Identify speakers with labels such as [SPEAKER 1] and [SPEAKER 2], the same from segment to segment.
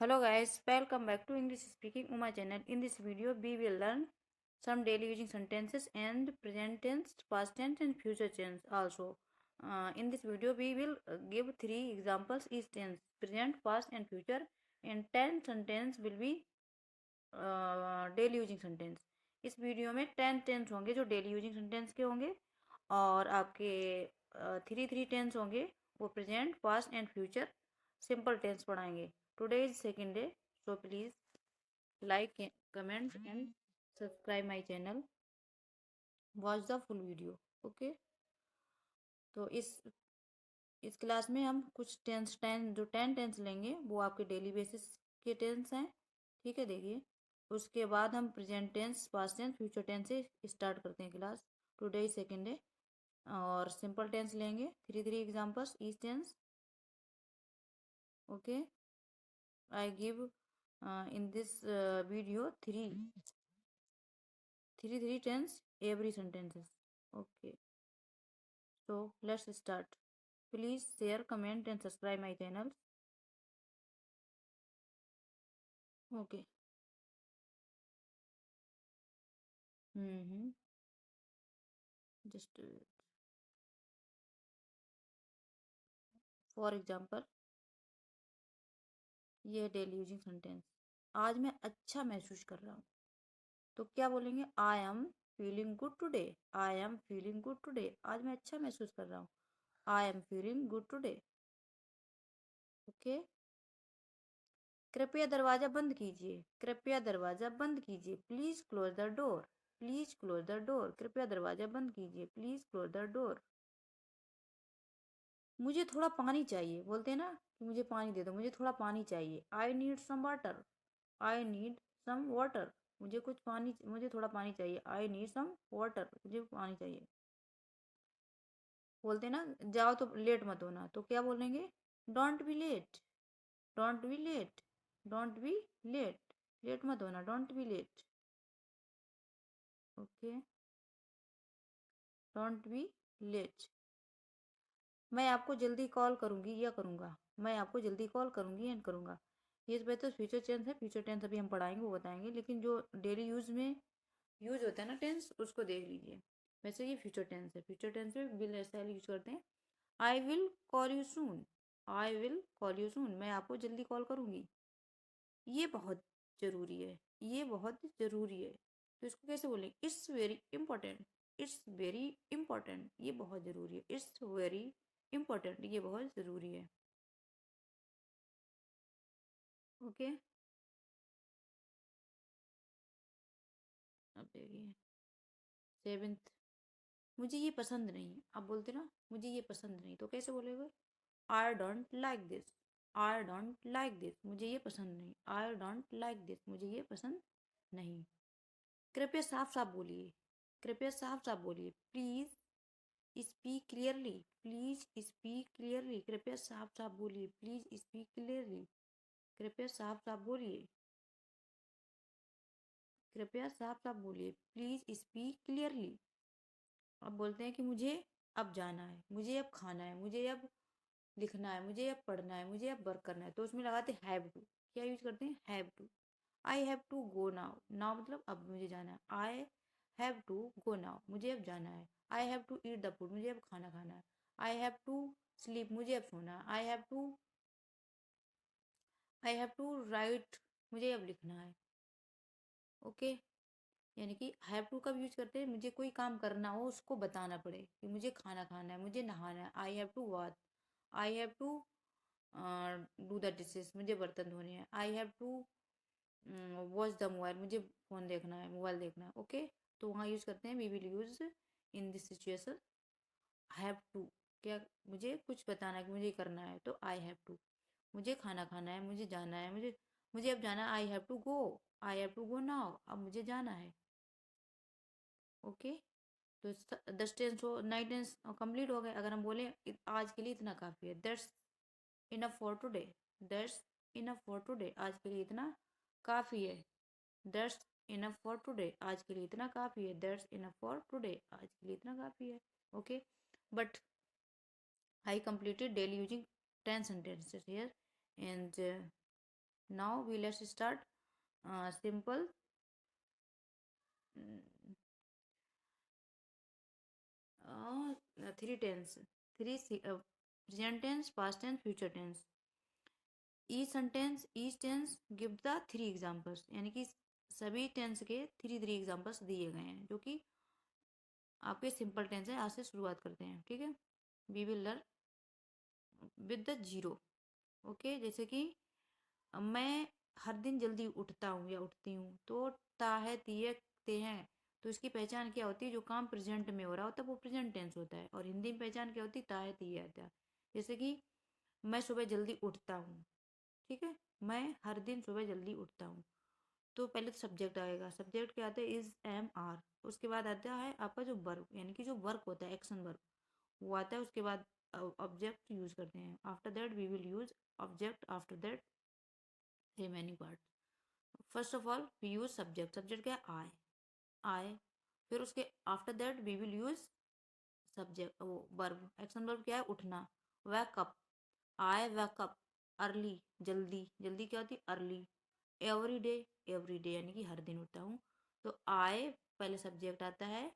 [SPEAKER 1] Hello guys, welcome back to English Speaking Uma channel. In this video, we will learn some daily using sentences and present tense, past tense and future tense also. In this video, we will give 3 examples each tense, present, past and future, and 10 sentence will be daily using sentence. इस video में 10 tense होंगे जो daily using sentence के होंगे और आपके 3 tense होंगे वो present past and future simple tense पढ़ाएंगे. Today is second day, so please like, comment and subscribe my channel. Watch the full video. Okay, तो इस क्लास में हम कुछ जो 10 टेंस लेंगे वो आपके डेली बेसिस के टेंस हैं. ठीक है, देखिए. उसके बाद हम present tense, past tense, future tense से स्टार्ट करते हैं class. Today is second day और सिंपल टेंस लेंगे. Three examples each tense. Okay, I give in this video three tense every sentences. Okay, so let's start. Please share, comment and subscribe my channel. Okay. Just for example, ये daily using sentence. आज मैं अच्छा महसूस कर रहा हूँ. तो क्या बोलेंगे? I am feeling good today. I am feeling good today. आज मैं अच्छा महसूस कर रहा हूँ. I am feeling good today. Okay. कृपया दरवाजा बंद कीजिए. कृपया दरवाजा बंद कीजिए. Please close the door. Please close the door. कृपया दरवाजा बंद कीजिए. Please close the door. मुझे थोड़ा पानी चाहिए. बोलते हैं ना कि मुझे पानी दे दो, मुझे थोड़ा पानी चाहिए. I need some water. I need some water. मुझे थोड़ा पानी चाहिए. I need some water. मुझे पानी चाहिए. बोलते हैं ना जाओ तो लेट मत होना. तो क्या बोलेंगे? Don't be late. Don't be late. Don't be late. Late मत होना. Don't be late. Okay. Don't be late. मैं आपको जल्दी कॉल करूंगी या करूंगा. मैं आपको जल्दी कॉल करूंगी एंड करूंगा. ये तो फ्यूचर टेंस है. फ्यूचर टेंस अभी हम पढ़ाएंगे, वो बताएंगे. लेकिन जो डेली यूज में यूज होता है ना टेंस, उसको देख लीजिए. वैसे ये फ्यूचर टेंस है. फ्यूचर टेंस में विल ऐसा यूज करते हैं. I will call you soon. I will call you soon. मैं आपको जल्दी कॉल करूंगी. ये बहुत जरूरी है. ये बहुत जरूरी है. तो इसको कैसे बोलें? It's very important. It's very important. ये बहुत जरूरी है. It's very important. ये बहुत जरूरी है. ओके. अब देखिए सेवेंथ. मुझे ये पसंद नहीं. आप बोलते ना मुझे ये पसंद नहीं, तो कैसे बोलेगे? I don't like this. I don't like this. मुझे ये पसंद नहीं. I don't like this. मुझे ये पसंद नहीं. कृपया साफ साफ बोलिए. कृपया साफ साफ बोलिए. Please speak clearly. Please speak clearly. कृपया साफ साफ बोलिए. Please speak clearly. कृपया साफ साफ बोलिए. कृपया साफ साफ बोलिए. Please speak clearly. अब बोलते हैं कि मुझे अब जाना है. मुझे अब खाना है. मुझे अब लिखना है. मुझे अब पढ़ना है. मुझे अब वर्क करना है. तो उसमें लगाते हैव टू. क्या यूज करते हैं? Have to. I have to go now. Now मतलब अब मुझे जाना है. I have to go now. मुझे अब जाना है. I have to eat the food. मुझे अब खाना खाना है. I have to sleep. मुझे अब सोना है. I have to write. मुझे अब लिखना है. ओके. यानी कि हैव टू कब यूज करते हैं? मुझे कोई काम करना हो, उसको बताना पड़े कि मुझे खाना खाना है, मुझे नहाना है. I have to watch. I have to do the dishes. मुझे बर्तन धोने हैं. I have to watch the mobile. मुझे फ़ोन देखना है, मोबाइल देखना है. ओके. तो वहाँ यूज़ करते हैं we will use in this situation have to. क्या? मुझे कुछ बताना है कि मुझे करना है, तो आई हैव टू. मुझे खाना खाना है, मुझे जाना है, मुझे मुझे अब जाना है. I have to go. I have to go now. अब मुझे जाना है. ओके. तो 10 टेंस हो, 9 टेंस कंप्लीट हो गए. अगर हम बोले आज के लिए इतना काफ़ी है. That's enough for today. That's enough for today. आज के लिए इतना काफ़ी है. That's enough for today. आज के लिए इतना काफ़ी है. That's enough for today. आज के लिए इतना काफ़ी है. Okay. But I completed daily using 10 sentences here, and Now we let's start simple three tense, present tense, past tense, future tense. each tense give the three examples, यानी कि सभी tense के थ्री एग्जाम्पल्स दिए गए हैं जो कि आपके सिंपल टेंस है। आज से शुरुआत करते हैं, ठीक है। We will learn with the zero. Okay, जैसे कि मैं हर दिन जल्दी उठता हूँ या उठती हूँ, तो ता है, तिये, ते हैं, तो इसकी पहचान क्या होती है? जो काम प्रेजेंट में हो रहा होता है वो प्रेजेंट टेंस होता है, और हिंदी में पहचान क्या होती है? ता है, तिये आता है। जैसे कि मैं सुबह जल्दी उठता हूँ, ठीक है, मैं हर दिन सुबह जल्दी उठता हूँ, तो पहले तो सब्जेक्ट आएगा। सब्जेक्ट क्या आता है? Is, am, are. उसके बाद आता है आपका जो वर्ब, यानी कि जो वर्क होता है, एक्शन वर्ब, वो आता है। उसके बाद ऑब्जेक्ट यूज करते हैं। After that we will use object. After that remaining part. First of all we use subject. Subject क्या है? आई। फिर उसके after that we will use subject, वो वर्ब, एक्शन वर्ब क्या है? उठना। वैकअप, आई वैकअप अर्ली, जल्दी। जल्दी क्या होती है? अर्ली। एवरी डे यानी कि हर दिन उठता हूँ, तो आई पहले सब्जेक्ट आता है।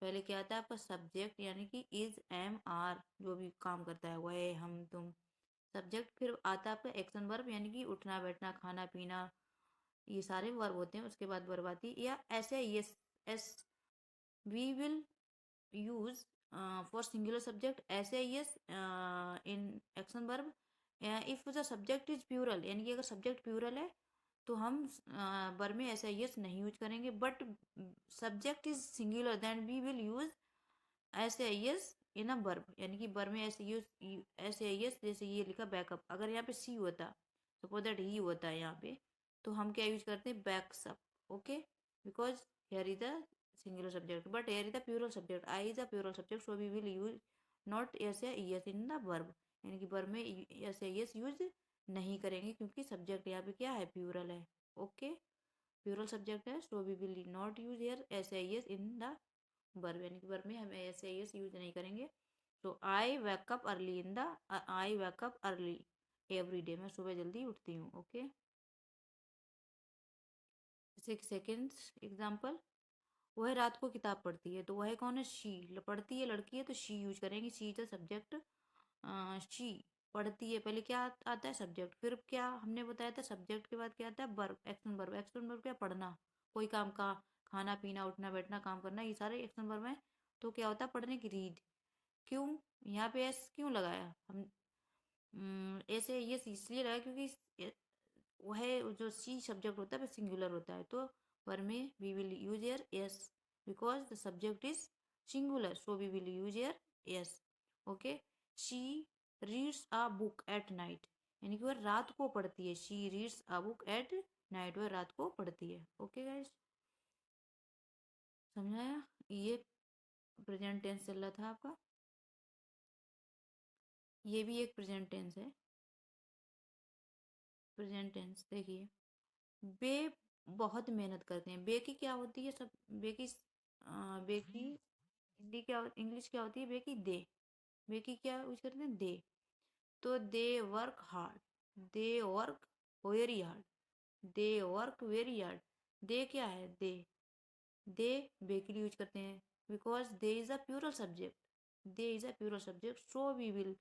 [SPEAKER 1] पहले क्या आता है आपका? सब्जेक्ट, यानी कि इज, एम, आर, जो भी काम करता है, वह, हम, तुम, सब्जेक्ट। फिर आता है आपका एक्शन वर्ब, यानी कि उठना, बैठना, खाना, पीना, ये सारे वर्ब होते हैं। उसके बाद वर्ब आती है या ऐसे yes, S. We will use for singular subject SIS in action verb if the subject is plural, यानी कि अगर सब्जेक्ट प्यूरल है तो हम वर्ब में SIS नहीं यूज करेंगे, but subject is singular then we will use SIS in a verb, यानी कि वर्ब में SIS, जैसे ये लिखा बैकअप, अगर यहाँ पे सी होता, सपोज दैट ही होता है यहाँ पे, तो हम क्या यूज करते हैं? Backs up. Okay, because here is the singular subject, but here is the plural subject. I is a plural subject, so we will use not s या es in the verb, यानी कि verb में s या es use नहीं करेंगे क्योंकि subject यहाँ पे क्या है? प्यूरल है। ओके, प्यूरल सब्जेक्ट है, so we will not use here S या es इन द वर्ब, यानी कि वर्ब में हम एस या es यूज नहीं करेंगे। तो I wake up early in the, I wake up early every day, मैं सुबह जल्दी उठती हूँ। ओके, सेकेंड एग्जाम्पल, वह रात को किताब पढ़ती है, तो वह कौन है? शी। पढ़ती है, लड़की है, तो शी यूज करेंगे। She is the subject. She पढ़ती है, पहले क्या आता है? सब्जेक्ट। फिर क्या हमने बताया था? सब्जेक्ट के बाद क्या आता है? Verb, action verb. Action verb क्या? पढ़ना, कोई काम का, खाना पीना, उठना बैठना, काम करना, ये सारे एक्शन वर्ब हैं। तो क्या होता है? पढ़ने की, रीड। क्यों यहाँ पे एस क्यों लगाया हम? ऐसे ये इसलिए लगा क्योंकि वह जो सी सब्जेक्ट होता है वो सिंगुलर होता है, तो पर में we will use here S, because the subject is singular, so we will use here S. Okay, she reads a book at night, यानी कि वह रात को पढ़ती है। She reads a book at night, वह रात को पढ़ती है। ओके गाइस, समझाया? ये प्रेजेंट टेंस चल रहा था आपका, ये भी एक प्रेजेंट टेंस है। प्रेजेंट टेंस देखिए, बे बहुत मेहनत करते हैं। बे की क्या होती है? सब बे की बे की हिंदी क्या, इंग्लिश क्या होती है? बे की दे। बे की क्या यूज करते हैं? दे। तो they work hard, they work very hard, they work very hard. They क्या है? दे बे के लिए यूज करते हैं, because they is a plural subject. They is a plural subject, so we will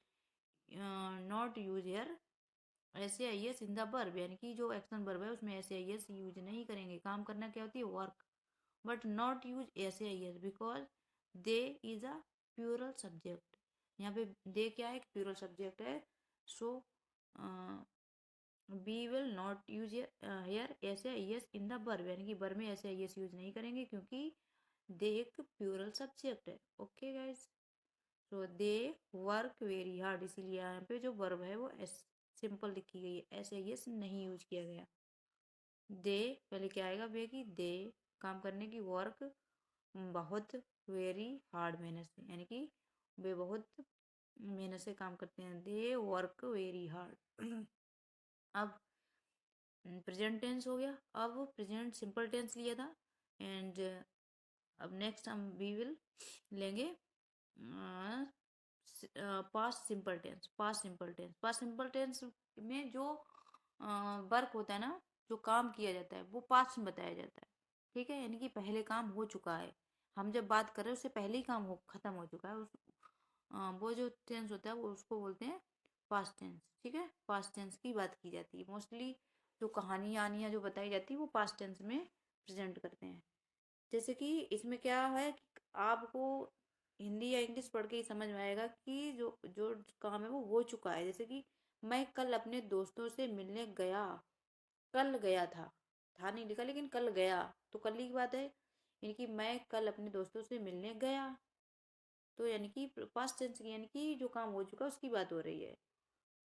[SPEAKER 1] not use here ऐसे I S in the verb, यानी कि जो एक्शन वर्ब है उसमें ऐसे आई एस यूज नहीं करेंगे। काम करना क्या होती है? वर्क, बट नॉट यूज ऐसे I S, because they is a plural subject. यहाँ पे दे क्या है? प्यूरल सब्जेक्ट है, so we will not use here ऐसे I S in the verb, यानी कि वर्ब में ऐसे आई एस यूज नहीं करेंगे क्योंकि दे एक प्यूरल सब्जेक्ट है। ओके गाइज, तो दे वर्क वेरी हार्ड, इसीलिए यहाँ पे जो वर्ब है वो सिंपल लिखी गई है, ऐसे यस नहीं यूज किया गया। दे पहले क्या आएगा? वे की दे, काम करने की, वर्क बहुत, वेरी हार्ड मेहनत से, यानी कि वे बहुत मेहनत से काम करते हैं। दे वर्क वेरी हार्ड। अब प्रेजेंट टेंस हो गया, अब प्रेजेंट सिंपल टेंस लिया था, एंड अब नेक्स्ट हम वी विल लेंगे past simple tense. Past simple tense में जो वर्क होता है ना, जो काम किया जाता है वो पास्ट में बताया जाता है। ठीक है, यानी कि पहले काम हो चुका है। हम जब बात कर रहे हैं उससे पहले ही काम हो खत्म हो चुका है। वो जो टेंस होता है वो उसको बोलते हैं पास्ट टेंस। ठीक है, पास्ट टेंस की बात की जाती है मोस्टली। जो कहानियाँ आनियाँ जो बताई जाती है वो पास्ट टेंस में प्रेजेंट करते हैं। जैसे कि इसमें क्या है कि आपको हिंदी या इंग्लिश पढ़ के ही समझ में आएगा कि जो जो काम है वो हो चुका है। जैसे कि मैं कल अपने दोस्तों से मिलने गया, कल गया था नहीं लिखा लेकिन कल गया, तो कल की बात है। यानी कि मैं कल अपने दोस्तों से मिलने गया, तो यानी कि पास्ट टेंस की, यानी कि जो काम हो चुका है उसकी बात हो रही है,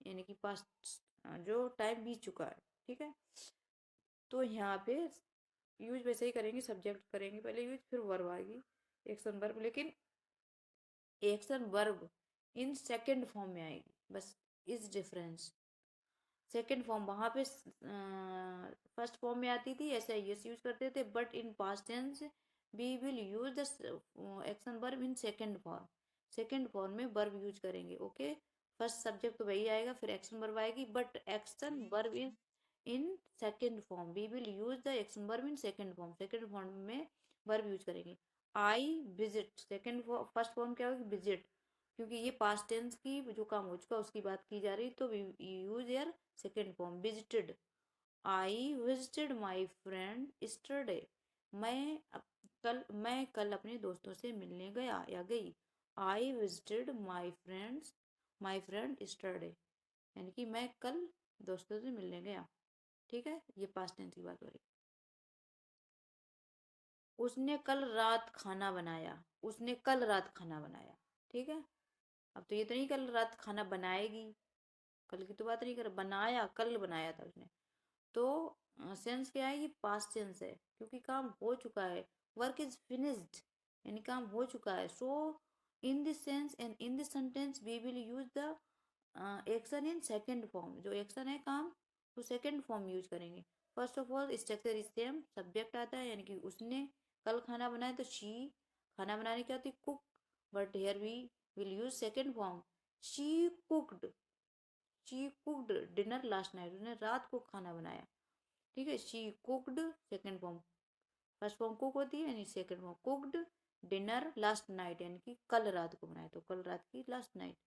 [SPEAKER 1] यानी कि पास्ट जो टाइम बीत चुका है। ठीक है, तो यहाँ पे यूज वैसे ही करेंगे, सब्जेक्ट करेंगे पहले यूज, फिर वर्ब आएगी, एक्शन वर्ब। लेकिन action verb in second form में आएगी, बस इस डिफरेंस। सेकंड फॉर्म वहाँ पे फर्स्ट फॉर्म में आती थी, ऐसा यस यूज करते थे, but in past tense we will use the action verb in second form. Second form में वर्ब यूज करेंगे। ओके, फर्स्ट सब्जेक्ट तो वही आएगा, फिर एक्शन वर्ब आएगी, but action verb in second form we will use the action verb in second form. Second form में verb use करेंगे। I visit, second first form क्या होगी, विजिट, क्योंकि ये पास्ट टेंस की जो काम हो चुका उसकी बात की जा रही, तो यूज यार second form visited. I visited my friend yesterday, मैं कल अपने दोस्तों से मिलने गया या गई। I visited my friend yesterday, यानी कि मैं कल दोस्तों से मिलने गया। ठीक है, ये पास्ट टेंस की बात हो रही। उसने कल रात खाना बनाया, उसने कल रात खाना बनाया। ठीक है, अब तो ये तो नहीं कल रात खाना बनाएगी, कल की तो बात नहीं कर, बनाया, कल बनाया था उसने। तो सेंस क्या है, ये पास्ट टेंस है क्योंकि काम हो चुका है। वर्क इज फिनिश्ड, यानी काम हो चुका है। So in this sense and in this sentence we will use the action in second form. जो एक्शन है काम, तो सेकेंड फॉर्म यूज करेंगे। First of all structure is same, subject आता है, यानी कि उसने कल खाना बनाया, तो शी, खाना बनाने की होती cook, but here we will use second form, she cooked. She cooked dinner last night, उसने रात को खाना बनाया। ठीक है, she cooked second form, first form cook होती है, यानी second form cooked dinner last night, यानी कि कल रात को बनाया, तो कल रात की last night,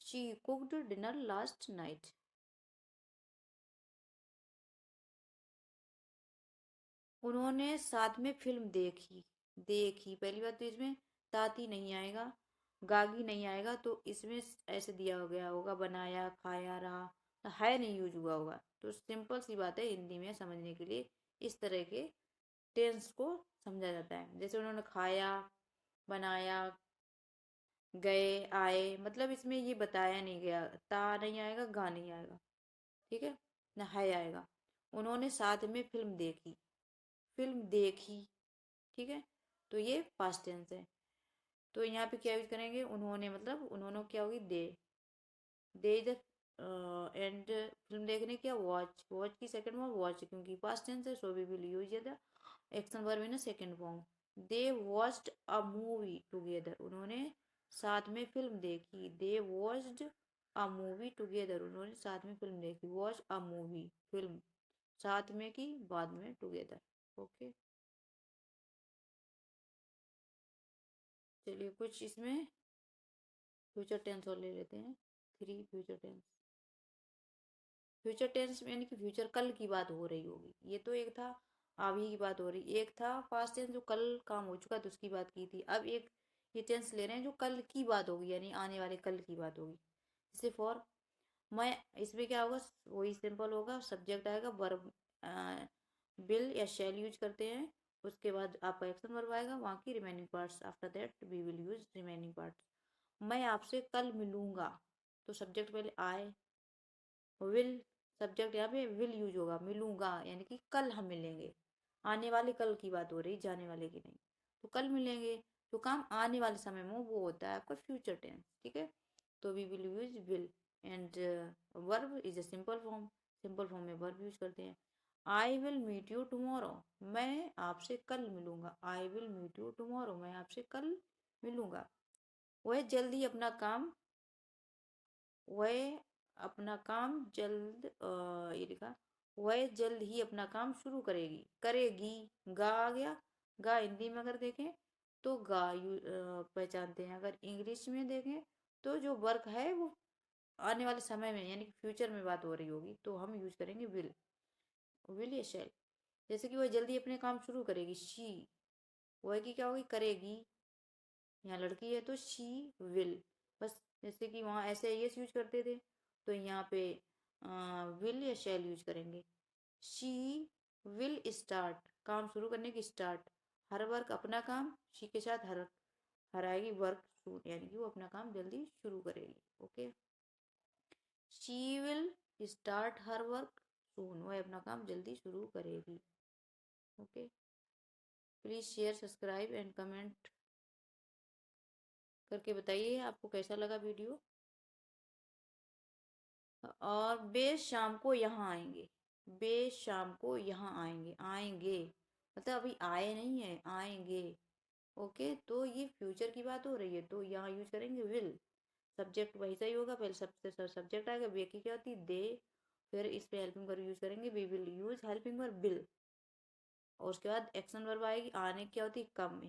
[SPEAKER 1] she cooked dinner last night. उन्होंने साथ में फिल्म देखी, देखी पहली बात तो इसमें ताती नहीं आएगा, गागी नहीं आएगा, तो इसमें ऐसे दिया हो गया होगा बनाया, खाया, रहा, तो है नहीं यूज हुआ होगा। तो सिंपल सी बात है, हिंदी में समझने के लिए इस तरह के टेंस को समझा जाता है। जैसे उन्होंने खाया, बनाया, गए, आए, मतलब इसमें ये बताया नहीं गया, ता नहीं आएगा, गा नहीं आएगा। ठीक है, ना है आएगा। उन्होंने साथ में फिल्म देखी, फिल्म देखी। ठीक है, तो ये पास्ट टेंस है। तो यहाँ पे क्या यूज करेंगे, उन्होंने, मतलब उन्होंने क्या होगी, दे द एंड फिल्म देखने क्या, वॉच, वॉच की सेकंड फॉर्म वॉच, क्योंकि पास्ट टेंस है, so we will use the action verb in second form. They watched a movie together, उन्होंने साथ में फिल्म देखी। They watched a movie together, उन्होंने साथ में फिल्म देखी। वॉच अ मूवी, फिल्म साथ में की, बाद में टुगेदर। ओके, चलिए कुछ इसमें फ्यूचर टेंस और ले लेते हैं। Three future tense. Future tense में यानी कि फ्यूचर कल की बात हो रही होगी। ये तो एक था अभी की बात हो रही, एक था पास्ट टेंस जो कल काम हो चुका तो उसकी बात की थी। अब एक ये टेंस ले रहे हैं जो कल की बात होगी, यानी आने वाले कल की बात होगी। जैसे फॉर, मैं, इसमें क्या होगा, वही सिंपल होगा, सब्जेक्ट आएगा, वर्ब विल या शैल यूज करते हैं, उसके बाद आपका एक्शन वर्ब आएगा, वहाँ की remaining parts, after that we will use remaining parts. मैं आपसे कल मिलूंगा, तो सब्जेक्ट पहले आए, विल, सब्जेक्ट यहाँ पे विल यूज होगा, मिलूंगा यानी कि कल हम मिलेंगे। आने वाले कल की बात हो रही, जाने वाले की नहीं। तो कल मिलेंगे, जो काम आने वाले समय में वो होता है आपका फ्यूचर टेंस। ठीक है, तो we will use will. And verb is a simple form, simple form में वर्ब यूज करते हैं। I will meet you tomorrow, मैं आपसे कल मिलूंगा। I will meet you tomorrow, मैं आपसे कल मिलूंगा। वह जल्दी अपना काम, वह अपना काम जल्द ये लिखा, वह जल्द ही अपना काम शुरू करेगी, करेगी, गा आ गया। गा हिंदी में अगर देखें तो पहचानते हैं। अगर इंग्लिश में देखें तो जो वर्क है वो आने वाले समय में यानी कि फ्यूचर में बात हो रही होगी तो हम यूज करेंगे विल। विल या शैल। जैसे कि वह जल्दी अपने काम शुरू करेगी, शी। वह की क्या होगी, करेगी। यहाँ लड़की है तो शी विल। बस जैसे कि वहाँ ऐसे यस यूज करते थे तो यहाँ पे विल या शैल यूज करेंगे। शी विल स्टार्ट, काम शुरू करने की स्टार्ट। हर वर्क अपना काम, शी के साथ हर आएगी वर्क सून, यानी कि वो अपना काम जल्दी शुरू करेगी। Okay, she will start her work soon, वह अपना काम जल्दी शुरू करेगी। Okay, please share, subscribe and comment करके बताइए आपको कैसा लगा वीडियो। और बे शाम को यहाँ आएंगे, बे शाम को यहाँ आएंगे, आएंगे मतलब अभी आए नहीं है, आएंगे। ओके, तो ये फ्यूचर की बात हो रही है तो यहाँ यूज करेंगे विल। सब्जेक्ट वैसा ही होगा, पहले सबसे सब्जेक्ट आएगा, बे की क्या होती है दे, फिर इस पे हेल्पिंग वर्ब यूज करेंगे, we will use helping verb will. और उसके बाद एक्शन वर्ब आएगी, आने की क्या होती है कम।